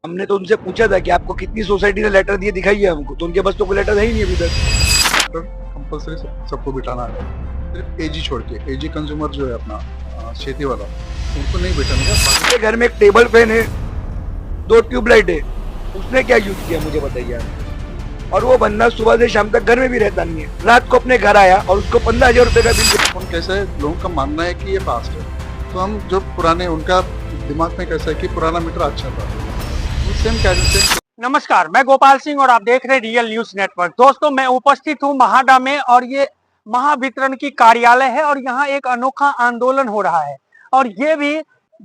हमने तो उनसे पूछा था कि आपको कितनी सोसाइटी ने लेटर दिए दिखाइए हमको, तो उनके पास तो कोई लेटर है ही नहीं अभी तक। कंपलसरी सबको बिठाना है, सिर्फ एजी छोड़ के। एजी कंज्यूमर जो है अपना खेती वाला, उनको नहीं बिठाने का। मेरे घर में एक टेबल फैन है, 2 ट्यूबलाइट है, उसने क्या यूज किया मुझे बताइए आप। और वो बंदा सुबह से शाम तक घर में भी रहता नहीं है, रात को अपने घर आया और उसको 15,000 रुपए का बिल। उन कैसे लोगों का मानना है कि ये फास्ट है, तो हम जो पुराने, उनका दिमाग में कैसा है कि पुराना मीटर अच्छा था, सेम कैसे। नमस्कार, मैं गोपाल सिंह और आप देख रहे हैं रियल न्यूज नेटवर्क। दोस्तों, मैं उपस्थित हूं महाडा में और ये महावितरण की कार्यालय है और यहाँ एक अनोखा आंदोलन हो रहा है और ये भी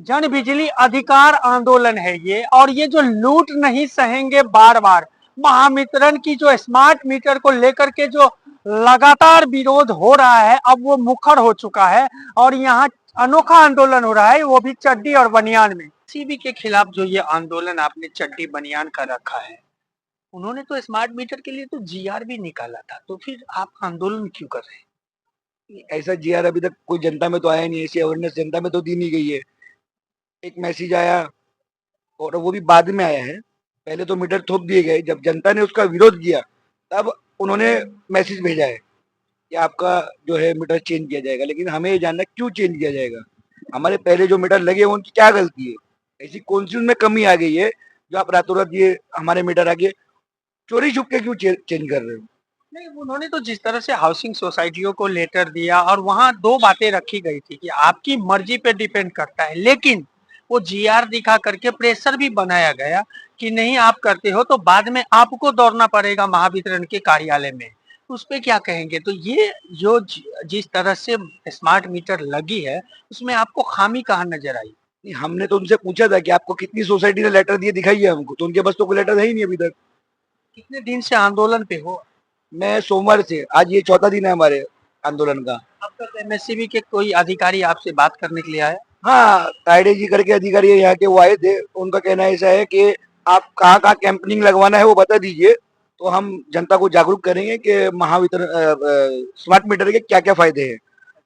जन बिजली अधिकार आंदोलन है ये। और ये जो लूट नहीं सहेंगे बार बार, महावितरण की जो स्मार्ट मीटर को लेकर के जो लगातार विरोध हो रहा है, अब वो मुखर हो चुका है और यहाँ अनोखा आंदोलन हो रहा है, वो भी चड्डी और बनियान में। सीबी के खिलाफ जो ये आंदोलन आपने चड्डी बनियान का रखा है, उन्होंने तो स्मार्ट मीटर के लिए तो जीआर भी निकाला था, तो फिर आप आंदोलन क्यों कर रहे हैं? ऐसा जीआर अभी तक कोई जनता में तो आया नहीं, ऐसी अवेयरनेस जनता में तो दी नहीं गई है। एक मैसेज आया और वो भी बाद में आया है, पहले तो मीटर थोप दिए गए, जब जनता ने उसका विरोध किया तब उन्होंने मैसेज भेजा है कि आपका जो है मीटर चेंज किया जाएगा। लेकिन हमें ये जानना क्यों चेंज किया जाएगा, हमारे पहले जो मीटर लगे उनकी क्या गलती है, ऐसी कौन सी उनमें कमी आ गई है जो आप रातों रात ये हमारे मीटर आगे चोरी छुप के क्यों चेंज कर रहे हो। नहीं, उन्होंने तो जिस तरह से हाउसिंग सोसाइटियों को लेटर दिया और वहां दो बातें रखी गई थी कि आपकी मर्जी पे डिपेंड करता है, लेकिन वो जीआर दिखा करके प्रेशर भी बनाया गया कि नहीं आप करते हो तो बाद में आपको दौड़ना पड़ेगा महावितरण के कार्यालय में। उस पे क्या कहेंगे? तो ये जो जिस तरह से स्मार्ट मीटर लगी है, उसमें आपको खामी कहाँ नजर आई? नहीं, हमने तो उनसे पूछा था कि आपको कितनी सोसाइटी ने लेटर दिए दिखाइए हमको, तो उनके पास तो कोई लेटर है ही नहीं अभी तक। कितने दिन से आंदोलन पे हो? मैं सोमवार से, आज ये चौथा दिन है हमारे आंदोलन का। अब तक एमएससीबी के कोई अधिकारी आपसे बात करने के लिए आया? हाँ, कायडे जी करके अधिकारी है यहाँ के, वो आए थे। उनका कहना ऐसा है कि आप कहाँ कहाँ कैंपनिंग लगवाना है वो बता दीजिए, तो हम जनता को जागरूक करेंगे कि महावितरण स्मार्ट मीटर के क्या क्या फायदे हैं,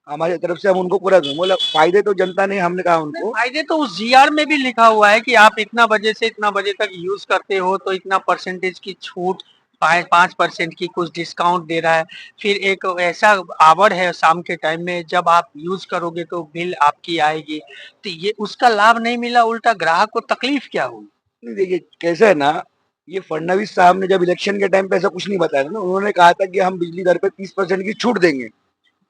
हमारी तरफ से हम उनको पूरा देंगे। बोला फायदे तो जनता ने, हमने कहा उनको फायदे तो उस जीआर में भी लिखा हुआ है कि आप इतना बजे से इतना बजे तक यूज करते हो तो इतना परसेंटेज की छूट, 5% की कुछ डिस्काउंट दे रहा है। फिर एक ऐसा आवर है शाम के टाइम में, जब आप यूज करोगे तो बिल आपकी आएगी। तो ये उसका लाभ नहीं मिला, उल्टा ग्राहक को तकलीफ क्या हुई? नहीं, देखिए कैसा है ना, ये फडणवीस साहब ने जब इलेक्शन के टाइम पे ऐसा कुछ नहीं बताया था ना, उन्होंने कहा था कि हम बिजली दर पे 30% की छूट देंगे।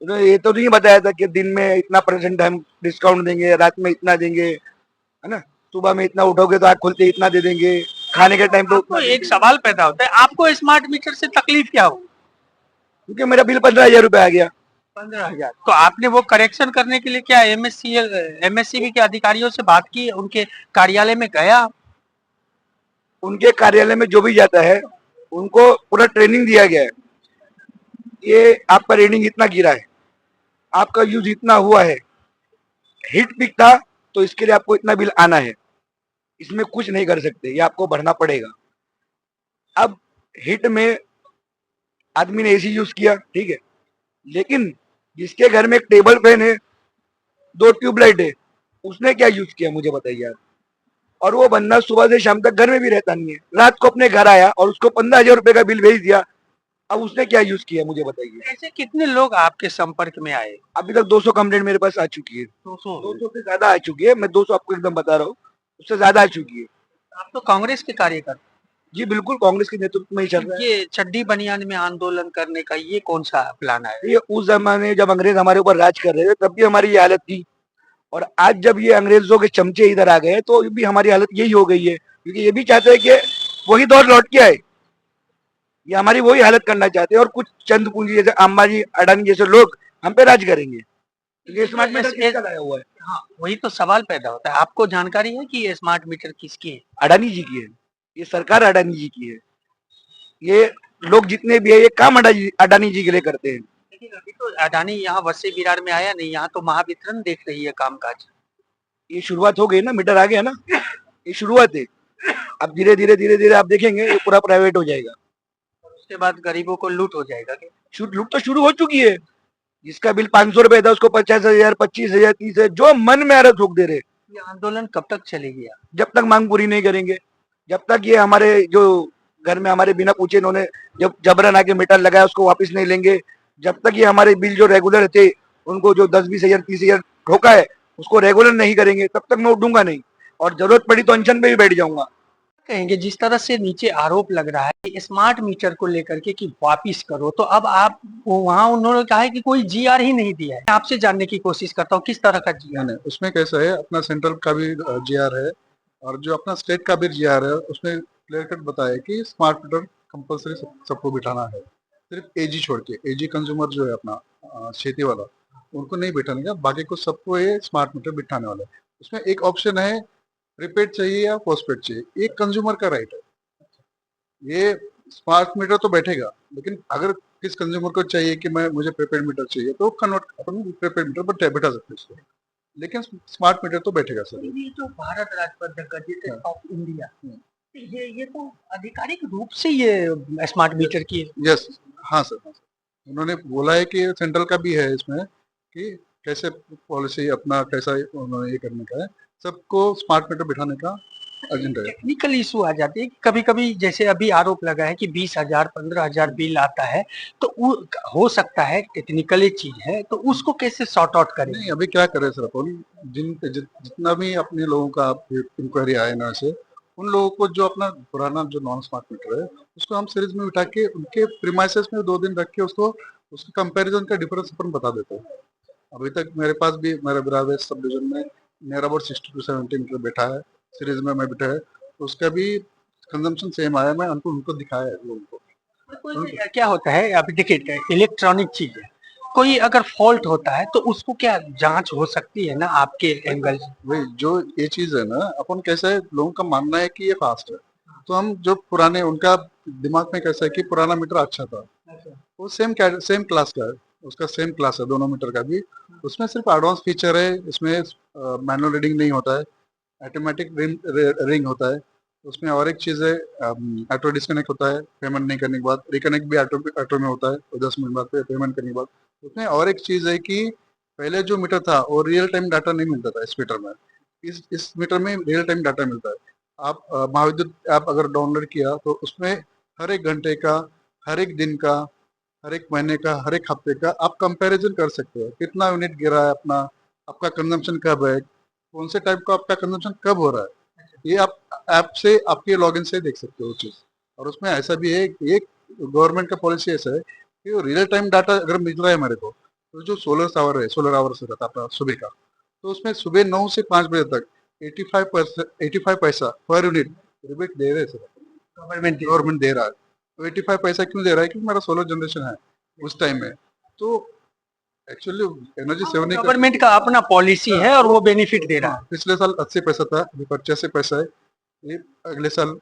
उन्होंने ये तो नहीं बताया था कि दिन में इतना परसेंट हम डिस्काउंट देंगे, रात में इतना देंगे, है ना, सुबह में इतना उठोगे तो आँख खुलते ही इतना दे देंगे, खाने के टाइम पे आपको उतना एक सवाल पैदा होता है, आपको स्मार्ट मीटर से तकलीफ क्या हुई? क्योंकि मेरा बिल 15,000 रुपए आ गया। 15,000। तो आपने वो करेक्शन करने के लिए क्या एमएससीबी के अधिकारियों से बात की? उनके कार्यालय में गया? उनके कार्यालय में जो भी जाता है उनको पूरा ट्रेनिंग दिया गया है, ये आपका रीडिंग इतना गिरा है, आपका यूज इतना हुआ है, हिट पिक था तो इसके लिए आपको इतना बिल आना है, इसमें कुछ नहीं कर सकते, ये आपको भरना पड़ेगा। अब हिट में आदमी ने एसी यूज किया, ठीक है, लेकिन जिसके घर में एक टेबल फैन है, 2 ट्यूबलाइट है, उसने क्या यूज किया मुझे बताइए आप। और वो बंदा सुबह से शाम तक घर में भी रहता नहीं है, रात को अपने घर आया और उसको 15,000 रुपए का बिल भेज दिया। अब उसने क्या यूज किया मुझे बताइए। ऐसे कितने लोग आपके संपर्क में आए? अभी तक 200 कंप्लेंट मेरे पास आ चुकी है, 200 से ज्यादा आ चुकी है, मैं 200 आपको एकदम बता रहा हूँ, उससे ज्यादा आ चुकी है। आप तो कांग्रेस के कार्यकर्ता। जी बिल्कुल, कांग्रेस के नेतृत्व में ही चल रहा है। ये चड्डी बनियान में आंदोलन करने का ये कौन सा प्लान है? ये उस जमाने जब अंग्रेज हमारे ऊपर राज कर रहे थे तब भी हमारी ये हालत थी, और आज जब ये अंग्रेजों के चमचे इधर आ गए तो भी हमारी हालत यही हो गई है, क्योंकि ये भी चाहते हैं कि वही दौर लौट के आए, ये हमारी वही हालत करना चाहते हैं, और कुछ चंद पूंजी जैसे अंबानी अडानी जैसे लोग हम पे राज करेंगे। ये स्मार्ट मीटर किसका लाया हुआ है? हाँ, वही तो सवाल पैदा होता है। आपको जानकारी है कि ये स्मार्ट मीटर किसकी है? अडानी जी की है, ये सरकार अडानी जी की है, ये लोग जितने भी है ये काम अडानी जी के लिए करते हैं। लेकिन अभी तो अडानी यहाँ वसई विरार में आया नहीं, यहाँ तो महावितरण देख रही है कामकाज। ये शुरुआत हो गई ना, मीटर आ गया ना, ये शुरुआत है। अब धीरे धीरे धीरे धीरे आप देखेंगे ये पूरा प्राइवेट हो जाएगा, उसके बाद गरीबों को लूट हो जाएगा क्या? लूट तो शुरू हो चुकी है। जिसका बिल 500 रुपए था उसको 50,000, 25,000, 30,000, जो मन में आ रहा थोक दे रहे। ये आंदोलन कब तक चलेगी? जब तक मांग पूरी नहीं करेंगे। जब तक ये हमारे जो घर में हमारे बिना पूछे इन्होंने जब जबरन आके मीटर लगाया उसको वापस नहीं लेंगे, जब तक ये हमारे बिल जो रेगुलर थे उनको जो 10-20 हजार 30 हजार ठोका है उसको रेगुलर नहीं करेंगे तब तक मैं उठूंगा नहीं, और जरूरत पड़ी तो अनशन पे भी बैठ जाऊंगा। कहेंगे जिस तरह से नीचे आरोप लग रहा है कि स्मार्ट मीटर को लेकर के कि वापिस करो, तो अब आप वहाँ उन्होंने कहा है कि कोई जीआर ही नहीं दिया है। आपसे जानने की कोशिश करता हूँ किस तरह का जीआर नहीं, उसमें कैसा है, अपना सेंट्रल का भी जीआर है और जो अपना स्टेट का भी जीआर है, उसमें क्लियर कट बताया कि स्मार्ट मीटर कंपलसरी सबको बिठाना है, सिर्फ एजी छोड़ के। एजी कंज्यूमर जो है अपना खेती वाला, उनको नहीं बिठाने का, बाकी को सबको ये स्मार्ट मीटर बिठाने वाला है। उसमें एक ऑप्शन है प्रीपेड चाहिए या पोस्टपेड चाहिए, ये कंज्यूमर का राइट है। ये स्मार्ट मीटर तो बैठेगा, लेकिन अगर किस कंज्यूमर को चाहिए कि मुझे प्रीपेड मीटर चाहिए तो कन्वर्ट अपन प्रीपेड मीटर बैठा सकते हैं इसको, लेकिन स्मार्ट मीटर तो बैठेगा सर। ये जो भारत राज्य गजेटेड ऑफ इंडिया, ये तो आधिकारिक रूप से ये स्मार्ट मीटर की यस, हाँ सर, हाँ सर। उन्होंने बोला है कि सेंट्रल का भी है इसमें कि कैसे पॉलिसी अपना कैसा उन्होंने ये करने का है, सबको स्मार्ट मीटर बिठाने का एजेंडा है। टेक्निकल इशू आ जाती है कभी कभी, जैसे अभी आरोप लगा है कि 20,000 15,000 बिल आता है, तो हो सकता है टेक्निकली चीज है, तो उसको कैसे सॉर्ट आउट करें? नहीं, अभी क्या करें सर, अपन जितना भी अपने लोगों का इंक्वायरी आए ना से, उन लोगों को जो अपना पुराना जो नॉन स्मार्ट मीटर है उसको हम सीरीज में बिठा के उनके प्रीमाइसेस में 2 दिन रख के उसको कंपैरिजन का डिफरेंस अपन बता देते हैं। अभी तक मेरे पास भी मेरे ब्रावेज सब डिवीजन में नियर अबाउट 60 to 70 मीटर बैठा है, सीरीज में मैं बैठा है, तो उसका भी कंजम्पशन सेम आया, मैं उनको दिखाया है लोगों को। क्या होता है, अभी देखिए इलेक्ट्रॉनिक चीज है, कोई अगर फॉल्ट होता है तो उसको क्या जांच हो सकती है ना आपके एंगल से? वही जो ये चीज है ना, अपन कैसा है, लोगों का मानना है कि ये फास्ट है, तो हम जो पुराने उनका दिमाग में कैसा है कि पुराना मीटर अच्छा था, वो सेम क्लास का है, उसका सेम क्लास है दोनों मीटर का भी। उसमें सिर्फ एडवांस फीचर है, इसमें मैनुअल रीडिंग नहीं होता है, ऑटोमेटिक रिंग होता है। उसमें और एक चीज है, ऑटो डिस्कनेक्ट होता है पेमेंट नहीं करने के बाद, रिकनेक्ट भी ऑटो में होता है 10 मिनट बाद पेमेंट करने के बाद। उसमें और एक चीज है कि पहले जो मीटर था वो रियल टाइम डाटा नहीं मिलता था इस मीटर में, इस मीटर में रियल टाइम डाटा मिलता है। आप महाविद्युत ऐप अगर डाउनलोड किया तो उसमें हर एक घंटे का, हर एक दिन का, हर एक महीने का, हर एक हफ्ते का आप कंपैरिजन कर सकते हो, कितना यूनिट गिरा है अपना, आपका कंजम्पशन कब है, कौन से टाइप का आपका कंजम्पशन कब हो रहा है, ये आप ऐप से आपके लॉगिन से देख सकते हो चीज। और उसमें ऐसा भी है, एक गवर्नमेंट का पॉलिसी ऐसा है कि रियल टाइम डाटा अगर मिल रहा है मेरे को, तो जो सोलर आवर्स रहता है अपना सुबह का, तो उसमें सुबह 9 से 5 बजे तक 85 पैसा पर यूनिट रिबेट दे रहे हैं सर, गवर्नमेंट दे रहा है। तो 85 पैसा क्यों दे रहा है? क्योंकि मेरा सोलर जनरेशन है उस टाइम में, तो एक्चुअली एनर्जी सेवन गवर्नमेंट का अपना पॉलिसी है और वो बेनिफिट दे रहा है। पिछले साल 80 पैसा था, अभी 85 पैसा है, ये अगले साल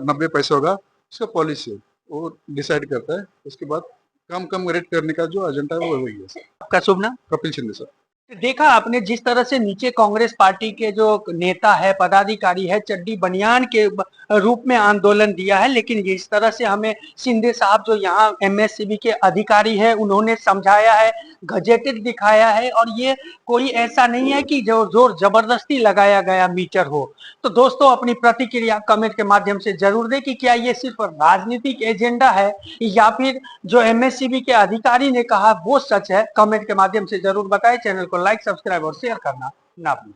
90 पैसा होगा। उसका पॉलिसी है, वो डिसाइड करता है, उसके बाद कम रेट करने का जो एजेंडा है वो वही है सर। आपका शुभ नाम? कपिल शिंदे सर। देखा आपने जिस तरह से नीचे कांग्रेस पार्टी के जो नेता है, पदाधिकारी है, चड्डी बनियान के रूप में आंदोलन दिया है, लेकिन इस तरह से हमें शिंदे साहब जो यहाँ एमएससीबी के अधिकारी है उन्होंने समझाया है, गजेटेड दिखाया है, और ये कोई ऐसा नहीं है कि जो जोर जबरदस्ती लगाया गया मीटर हो। तो दोस्तों अपनी प्रतिक्रिया कमेंट के माध्यम से जरूर दें कि क्या ये सिर्फ राजनीतिक एजेंडा है या फिर जो एमएससीबी के अधिकारी ने कहा वो सच है। कमेंट के माध्यम से जरूर बताएं। चैनल को लाइक, सब्सक्राइब और शेयर करना ना भूलें।